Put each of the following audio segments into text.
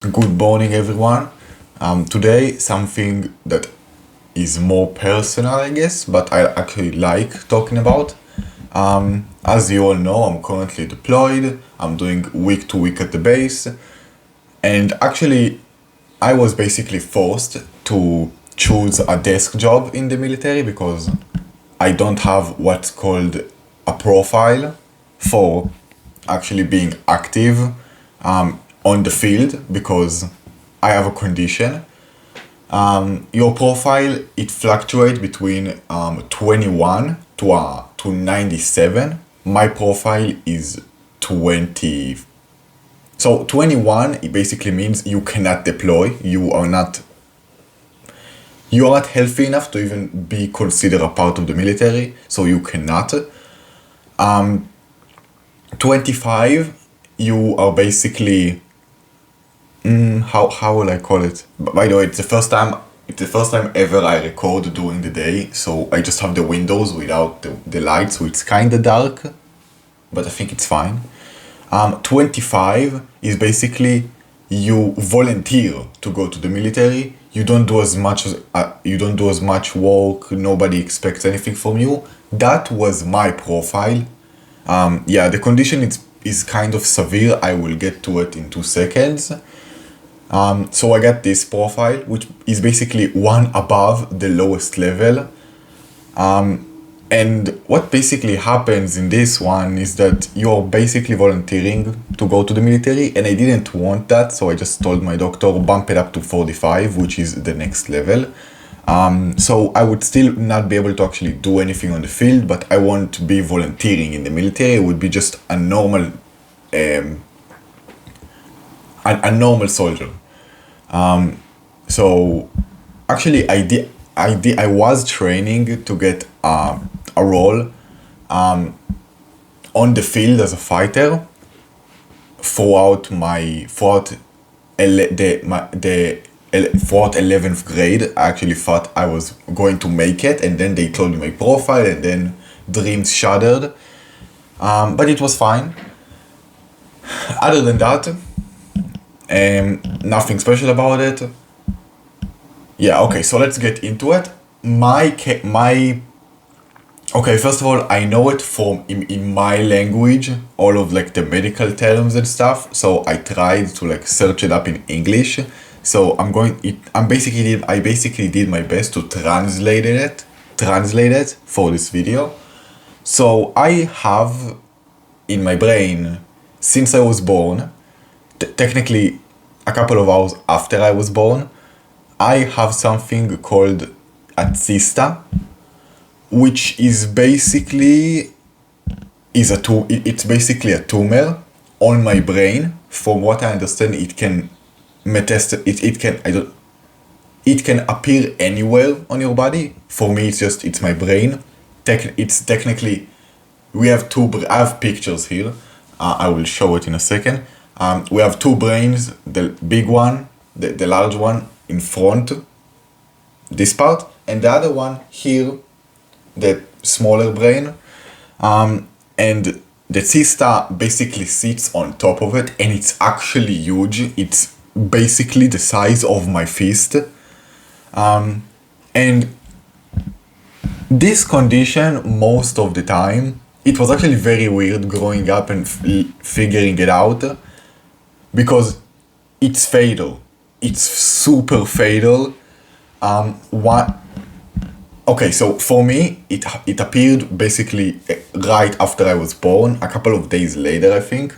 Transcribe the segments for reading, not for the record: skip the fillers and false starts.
Good morning, everyone. Today, something that is more personal, I guess, but I actually like talking about. As you all know, I'm currently deployed. I'm doing week to week at the base, and actually, I was basically forced to choose a desk job in the military because I don't have what's called a profile for actually being active on the field because I have a condition. Your profile it fluctuates between 21 to 97. My profile is 20. So 21 it basically means you cannot deploy. You are not healthy enough to even be considered a part of the military, so you cannot. 25, you are basically how will I call it? By the way, it's the first time ever I record during the day, so I just have the windows without the light, so it's kinda dark, but I think it's fine. 25 is basically you volunteer to go to the military. You don't do as much work. Nobody expects anything from you. That was my profile. Yeah, the condition is kind of severe. I will get to it in 2 seconds. So I got this profile, which is basically one above the lowest level. And what basically happens in this one is that you're basically volunteering to go to the military, and I didn't want that, so I just told my doctor bump it up to 45, which is the next level. So I would still not be able to actually do anything on the field, but I won't be volunteering in the military. It would be just a normal, a normal soldier. So actually, I was training to get a role on the field as a fighter throughout 11th grade. I actually thought I was going to make it, and then they told me my profile, and then dreams shattered. But it was fine. Other than that, nothing special about it. Yeah, okay, so let's get into it. Okay, first of all, I know it in my language, all of like the medical terms and stuff. So I tried to like search it up in English. So I basically did my best to translate it for this video. So I have in my brain since I was born, technically a couple of hours after I was born, I have something called a cysta, which is basically it's basically a tumor on my brain. From what I understand, it can it can appear anywhere on your body. For me, it's my brain. It's technically I have pictures here. I will show it in a second. We have two brains, the big one, the large one in front, this part, and the other one here, the smaller brain. And the cysta basically sits on top of it, and it's actually huge. It's basically the size of my fist. And this condition, most of the time, it was actually very weird growing up and figuring it out because it's fatal. It's super fatal. What? Okay, so for me, it appeared basically right after I was born, a couple of days later, I think.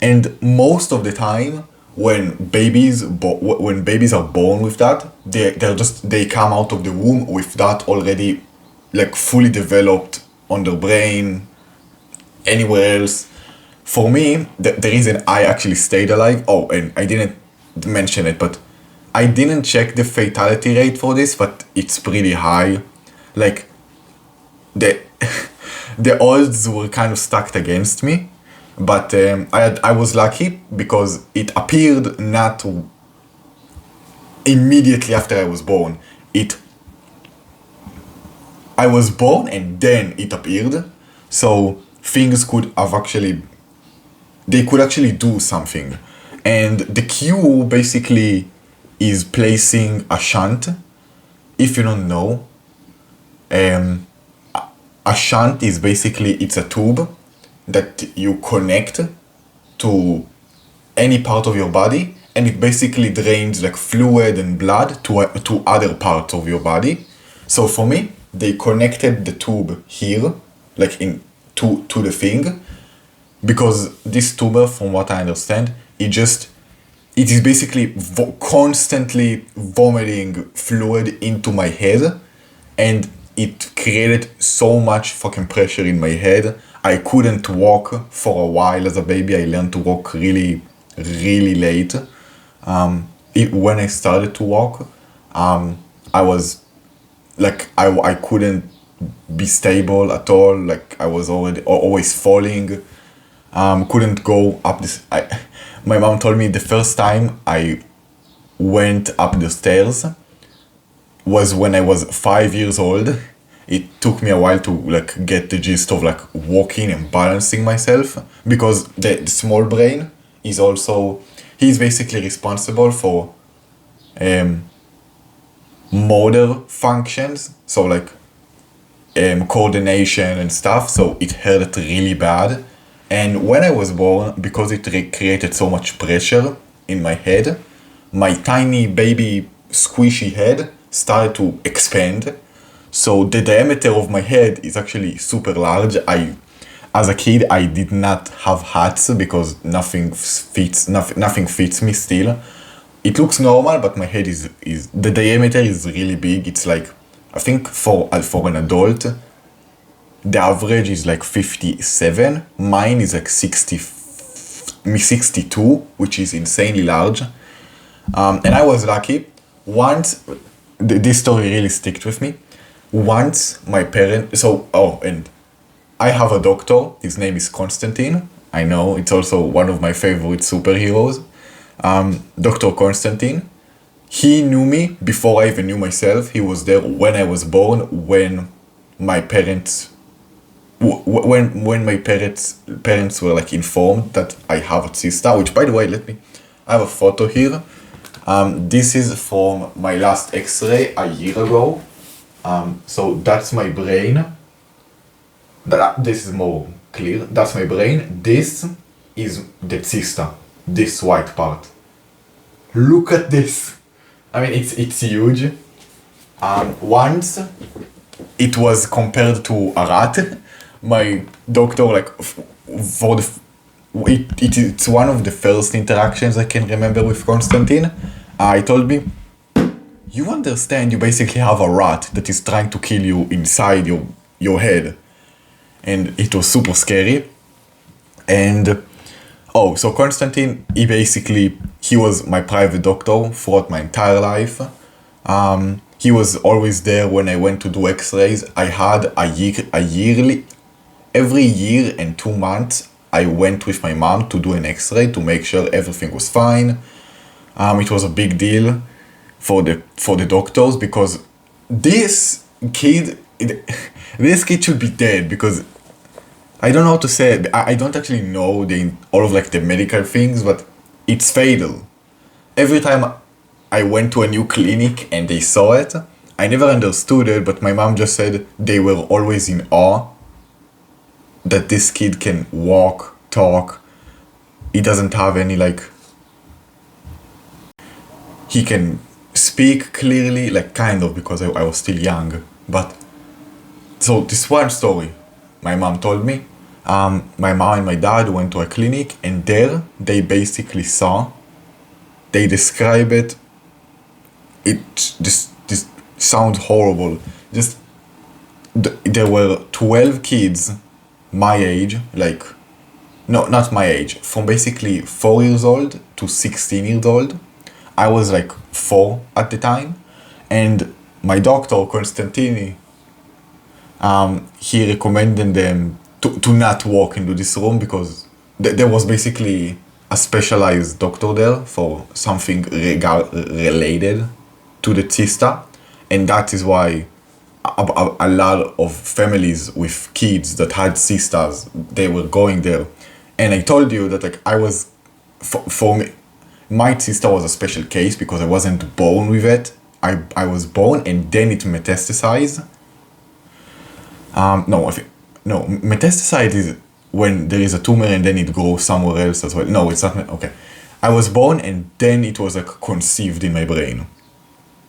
And most of the time, when babies are born with that, they come out of the womb with that already, like fully developed on their brain, anywhere else. For me, the reason I actually stayed alive. Oh, and I didn't mention it, but I didn't check the fatality rate for this, but it's pretty high. Like the the odds were kind of stacked against me, but I was lucky because it appeared not immediately after I was born. I was born and then it appeared, so things could actually do something. And the Q basically is placing a shunt. If you don't know, a shunt is basically, it's a tube that you connect to any part of your body, and it basically drains like fluid and blood to other parts of your body. So for me, they connected the tube here, like in to the thing, because this tumor, from what I understand, it is basically constantly vomiting fluid into my head, and it created so much fucking pressure in my head. I couldn't walk for a while as a baby. I learned to walk really, really late. When I started to walk, I was like, I couldn't be stable at all. Like I was already always falling. Couldn't go up this. My mom told me the first time I went up the stairs was when I was 5 years old. It took me a while to like get the gist of like walking and balancing myself, because the small brain is also, he's basically responsible for motor functions, so like coordination and stuff. So it hurt really bad. And when I was born, because it created so much pressure in my head, my tiny baby squishy head started to expand. So the diameter of my head is actually super large. As a kid, I did not have hats because nothing fits me still. It looks normal, but my head is the diameter is really big. It's like, I think for an adult, the average is like 57. Mine is like 62, which is insanely large. And I was lucky. Once, this story really sticked with me. Once my parents, and I have a doctor. His name is Constantine. I know, it's also one of my favorite superheroes. Dr. Constantine. He knew me before I even knew myself. He was there when I was born, when my parents when my parents were like informed that I have a sister, which by the way, I have a photo here. This is from my last X-ray a year ago. So that's my brain. This is more clear. That's my brain. This is the sister. This white part. Look at this. I mean, it's huge. Once it was compared to a rat. My doctor, like, it's one of the first interactions I can remember with Constantine. He told me, you understand, you basically have a rat that is trying to kill you inside your head. And it was super scary. And so Constantine, he was my private doctor throughout my entire life. He was always there when I went to do x-rays. I had every year and 2 months, I went with my mom to do an x-ray to make sure everything was fine. It was a big deal for the doctors, because this kid should be dead, because I don't know how to say it. I don't actually know all of like the medical things, but it's fatal. Every time I went to a new clinic and they saw it, I never understood it, but my mom just said they were always in awe that this kid can walk, talk. He doesn't have any he can speak clearly, like kind of, because I was still young. But so this one story my mom told me, my mom and my dad went to a clinic, and there they basically they describe it. This sounds horrible. There were 12 kids my age, no, not my age, from basically 4 years old to 16 years old. I was like 4 at the time, and my doctor Constantini, he recommended them to not walk into this room, because there was basically a specialized doctor there for something related to the cysta, and that is why a lot of families with kids that had cystas, they were going there. And I told you that I was, for me, my sister was a special case because I wasn't born with it. I was born and then it metastasized. No, no, metastasized is when there is a tumor and then it grows somewhere else as well. No, it's not. Okay, I was born and then it was like conceived in my brain.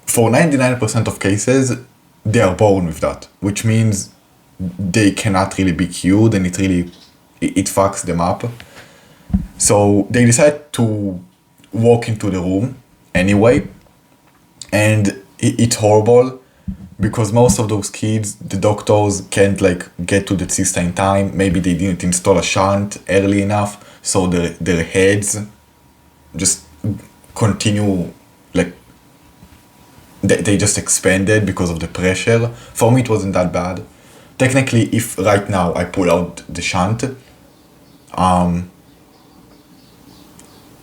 For 99% of cases, they are born with that, which means they cannot really be cured, and it fucks them up. So they decide to walk into the room anyway, and it's horrible because most of those kids, the doctors can't like get to the cyst in time. Maybe they didn't install a shunt early enough, so their heads just continue like they just expanded because of the pressure. For me, it wasn't that bad. Technically, if right now I pull out the shunt,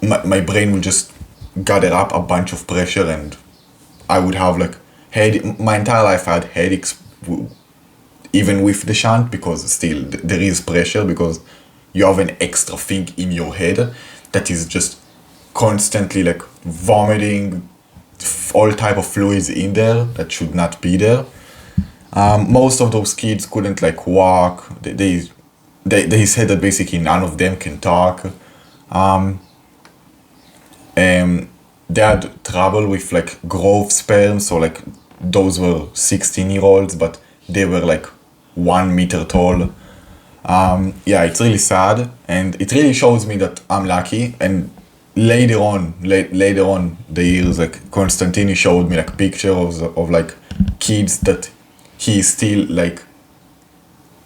my brain will just gather up a bunch of pressure, and I would have like my entire life I had headaches even with the shunt, because still there is pressure because you have an extra thing in your head that is just constantly like vomiting all type of fluids in there that should not be there. Most of those kids couldn't like walk. They said that basically none of them can talk. They had trouble with like growth sperms, so like those were 16-year-olds, but they were like 1 meter tall. Yeah, it's really sad, and it really shows me that I'm lucky. And later on the years, like Constantine showed me like pictures of like kids that he still like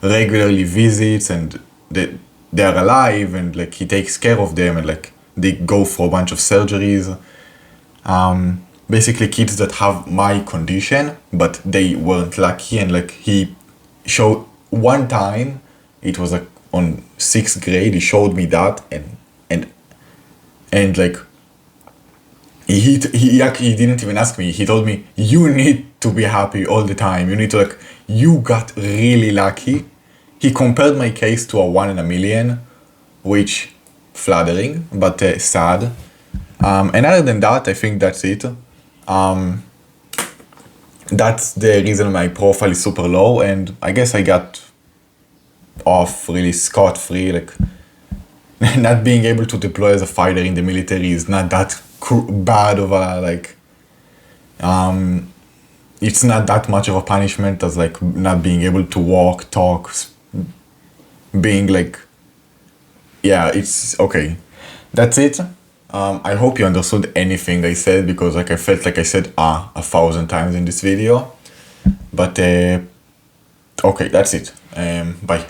regularly visits, and they are alive, and like he takes care of them, and like they go for a bunch of surgeries. Basically kids that have my condition, but they weren't lucky. And like he showed one time, it was like on 6th grade, he showed me that, and like he actually didn't even ask me. He told me, you need to be happy all the time. You need to like, you got really lucky. He compared my case to a 1 in a million, which flattering, but sad. And other than that, I think that's it. That's the reason my profile is super low, and I guess I got off really scot-free. Like, not being able to deploy as a fighter in the military is not that bad of a, like, it's not that much of a punishment as like not being able to walk, talk, being like, yeah, it's okay. That's it. I hope you understood anything I said, because like I felt like I said 1,000 times in this video. But okay, that's it. Bye.